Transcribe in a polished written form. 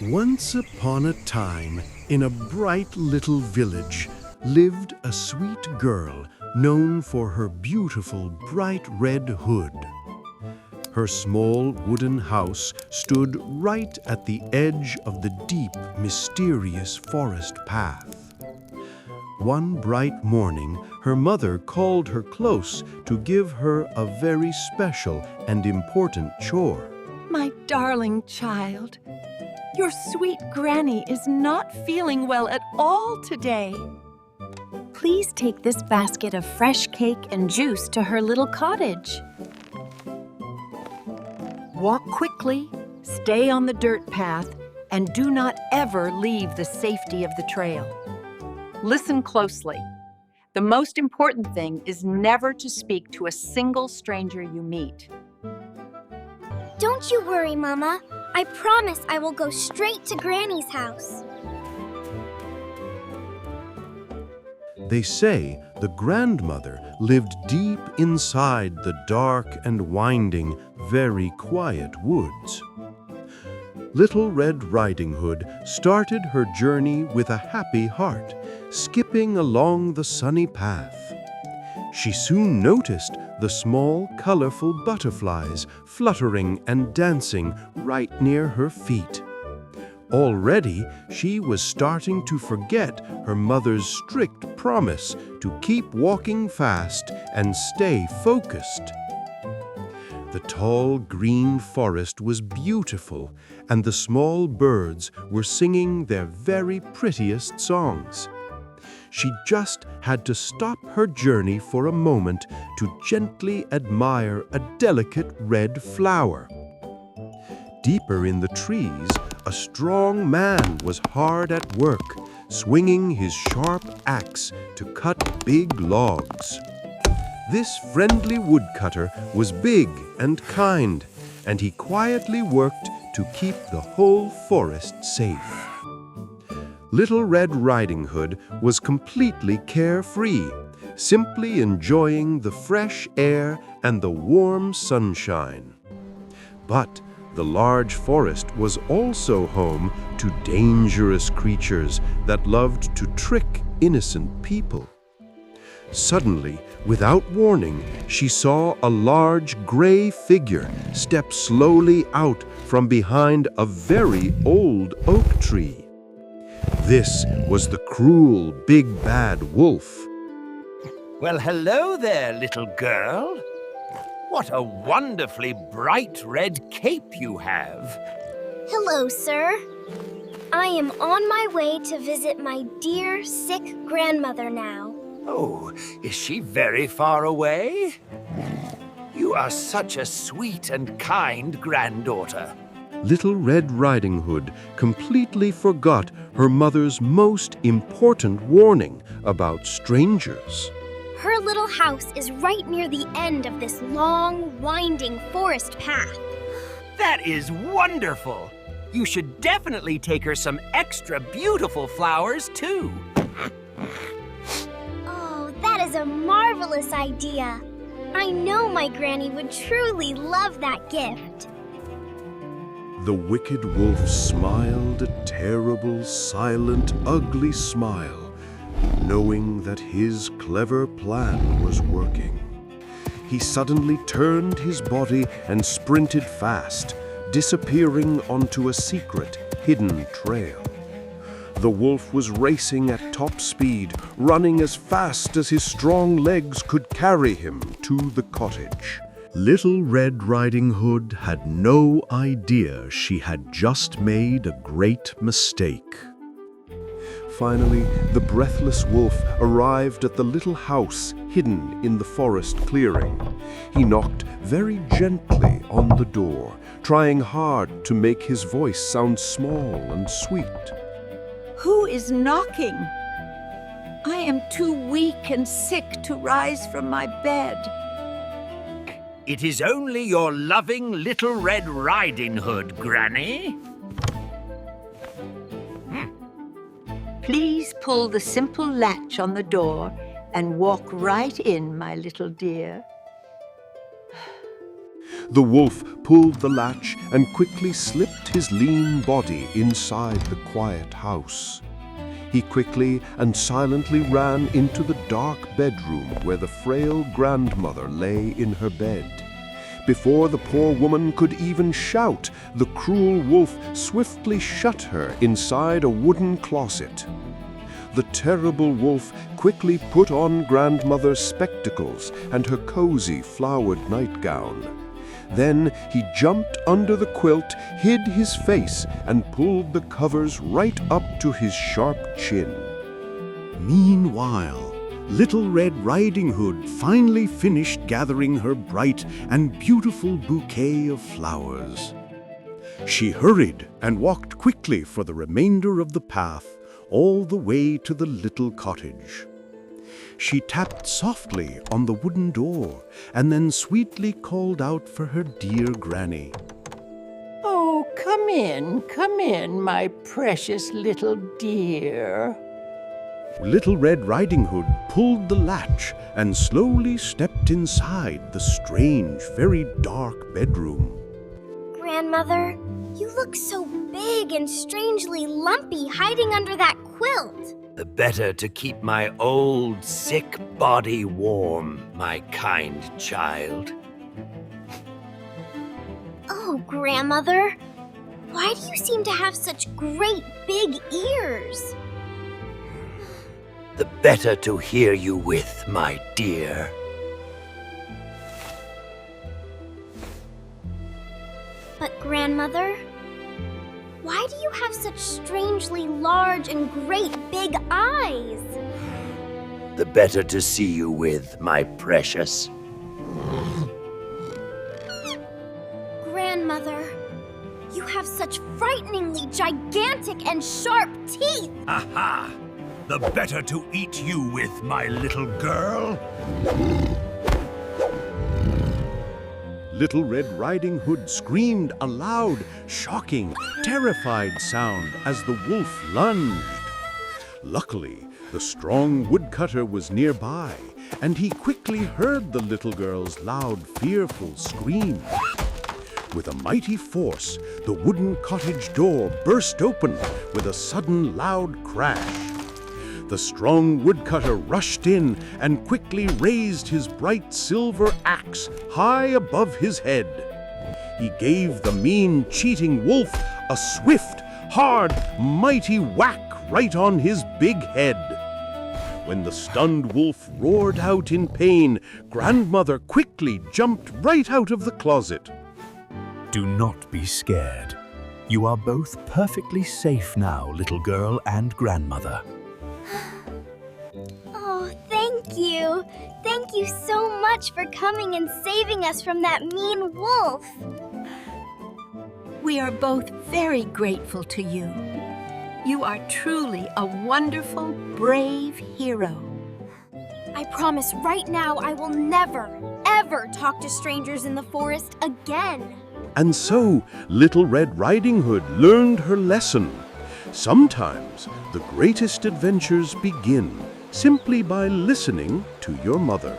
Once upon a time, in a bright little village, lived a sweet girl known for her beautiful bright red hood. Her small wooden house stood right at the edge of the deep, mysterious forest path. One bright morning, her mother called her close to give her a very special and important chore. My darling child, your sweet granny is not feeling well at all today. Please take this basket of fresh cake and juice to her little cottage. Walk quickly, stay on the dirt path, and do not ever leave the safety of the trail. Listen closely. The most important thing is never to speak to a single stranger you meet. Don't you worry, Mama. I promise I will go straight to Granny's house. They say the grandmother lived deep inside the dark and winding, very quiet woods. Little Red Riding Hood started her journey with a happy heart, skipping along the sunny path. She soon noticed the small, colorful butterflies fluttering and dancing right near her feet. Already, she was starting to forget her mother's strict promise to keep walking fast and stay focused. The tall green forest was beautiful, and the small birds were singing their very prettiest songs. She just had to stop her journey for a moment to gently admire a delicate red flower. Deeper in the trees, a strong man was hard at work, swinging his sharp axe to cut big logs. This friendly woodcutter was big and kind, and he quietly worked to keep the whole forest safe. Little Red Riding Hood was completely carefree, simply enjoying the fresh air and the warm sunshine. But the large forest was also home to dangerous creatures that loved to trick innocent people. Suddenly, without warning, she saw a large gray figure step slowly out from behind a very old oak tree. This was the cruel, big, bad wolf. Well, hello there, little girl. What a wonderfully bright red cape you have. Hello, sir. I am on my way to visit my dear, sick grandmother now. Oh, is she very far away? You are such a sweet and kind granddaughter. Little Red Riding Hood completely forgot her mother's most important warning about strangers. Her little house is right near the end of this long, winding forest path. That is wonderful. You should definitely take her some extra beautiful flowers, too. Oh, that is a marvelous idea. I know my granny would truly love that gift. The wicked wolf smiled a terrible, silent, ugly smile, knowing that his clever plan was working. He suddenly turned his body and sprinted fast, disappearing onto a secret, hidden trail. The wolf was racing at top speed, running as fast as his strong legs could carry him to the cottage. Little Red Riding Hood had no idea she had just made a great mistake. Finally, the breathless wolf arrived at the little house hidden in the forest clearing. He knocked very gently on the door, trying hard to make his voice sound small and sweet. Who is knocking? I am too weak and sick to rise from my bed. It is only your loving Little Red Riding Hood, Granny. Please pull the simple latch on the door and walk right in, my little dear. The wolf pulled the latch and quickly slipped his lean body inside the quiet house. He quickly and silently ran into the dark bedroom where the frail grandmother lay in her bed. Before the poor woman could even shout, the cruel wolf swiftly shut her inside a wooden closet. The terrible wolf quickly put on grandmother's spectacles and her cozy flowered nightgown. Then he jumped under the quilt, hid his face, and pulled the covers right up to his sharp chin. Meanwhile, Little Red Riding Hood finally finished gathering her bright and beautiful bouquet of flowers. She hurried and walked quickly for the remainder of the path, all the way to the little cottage. She tapped softly on the wooden door and then sweetly called out for her dear Granny. Oh, come in, my precious little dear. Little Red Riding Hood pulled the latch and slowly stepped inside the strange, very dark bedroom. Grandmother, you look so big and strangely lumpy hiding under that quilt. The better to keep my old, sick body warm, my kind child. Oh, Grandmother, why do you seem to have such great big ears? The better to hear you with, my dear. But Grandmother, why do you have such strangely large and great big eyes? The better to see you with, my precious. Grandmother, you have such frighteningly gigantic and sharp teeth. Aha! The better to eat you with, my little girl. Little Red Riding Hood screamed a loud, shocking, terrified sound as the wolf lunged. Luckily, the strong woodcutter was nearby, and he quickly heard the little girl's loud, fearful scream. With a mighty force, the wooden cottage door burst open with a sudden loud crash. The strong woodcutter rushed in and quickly raised his bright silver axe high above his head. He gave the mean, cheating wolf a swift, hard, mighty whack right on his big head. When the stunned wolf roared out in pain, Grandmother quickly jumped right out of the closet. Do not be scared. You are both perfectly safe now, little girl and grandmother. Oh, thank you. Thank you so much for coming and saving us from that mean wolf. We are both very grateful to you. You are truly a wonderful, brave hero. I promise right now I will never, ever talk to strangers in the forest again. And so, Little Red Riding Hood learned her lesson. Sometimes the greatest adventures begin simply by listening to your mother.